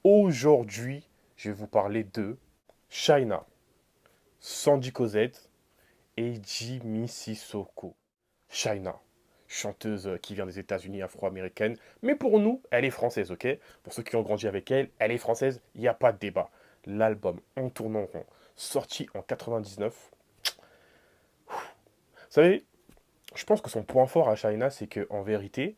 Aujourd'hui, je vais vous parler de China, Sandy Cosette et Jimmy Sissoko. China, chanteuse qui vient des États-Unis, afro-américaine, mais pour nous, elle est française, ok? Pour ceux qui ont grandi avec elle, elle est française, il n'y a pas de débat. L'album En tournant rond, sorti en 99. Vous savez, je pense que son point fort à China, c'est qu'en vérité,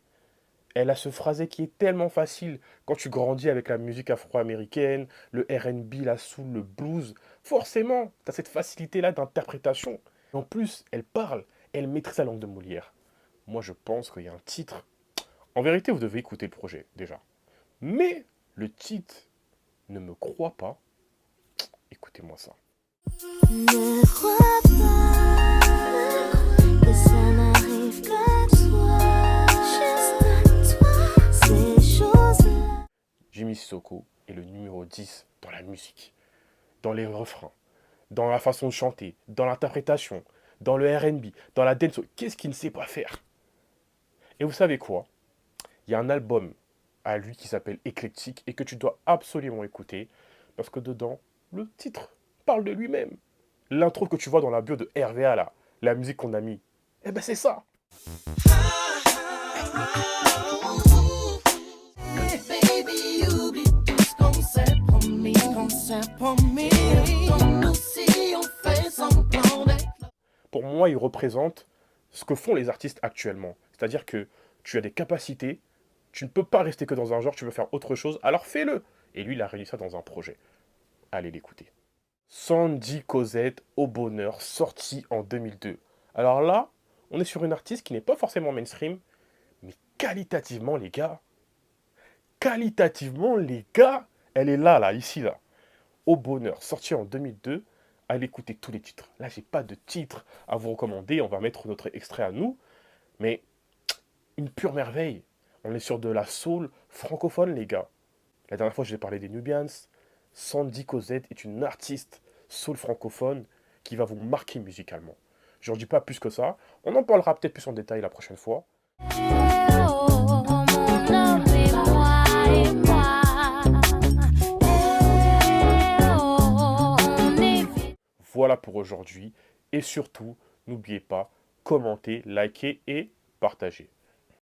elle a ce phrasé qui est tellement facile quand tu grandis avec la musique afro-américaine, le R&B, la soul, le blues. Forcément, tu as cette facilité-là d'interprétation. En plus, elle parle, elle maîtrise la langue de Molière. Moi, je pense qu'il y a un titre. En vérité, vous devez écouter le projet, déjà. Mais le titre ne me croit pas. Écoutez-moi ça. Ne crois pas que ça n'arrive qu'à toi, juste à toi, ces choses-là. Jimmy Sissoko est le numéro 10 dans la musique, dans les refrains, dans la façon de chanter, dans l'interprétation, dans le R&B, dans la dancehall. Qu'est-ce qu'il ne sait pas faire? Et vous savez quoi? Il y a un album à lui qui s'appelle Éclectique et que tu dois absolument écouter parce que dedans, le titre parle de lui-même. L'intro que tu vois dans la bio de RVA là, la musique qu'on a mis, eh ben c'est ça. Baby, oublie tout ce qu'on s'est promis, Retourne-nous si on fait semblant d'être là. Pour moi, il représente ce que font les artistes actuellement. C'est-à-dire que tu as des capacités, tu ne peux pas rester que dans un genre, tu veux faire autre chose, alors fais-le. Et lui, il a réuni ça dans un projet. Allez l'écouter. Sandy Cosette au bonheur, sorti en 2002. Alors là, on est sur une artiste qui n'est pas forcément mainstream, mais qualitativement, les gars, elle est là, là, ici, là. Au bonheur, sorti en 2002. Allez écouter tous les titres. Là, j'ai pas de titre à vous recommander. On va mettre notre extrait à nous. Mais une pure merveille. On est sur de la soul francophone, les gars. La dernière fois, je vous ai parlé des Nubians. Sandy Cosette est une artiste soul francophone qui va vous marquer musicalement. Je n'en dis pas plus que ça. On en parlera peut-être plus en détail la prochaine fois. Oh, mon homme et moi. Oh, on est vite. Voilà pour aujourd'hui. Et surtout, n'oubliez pas, commentez, likez et partagez.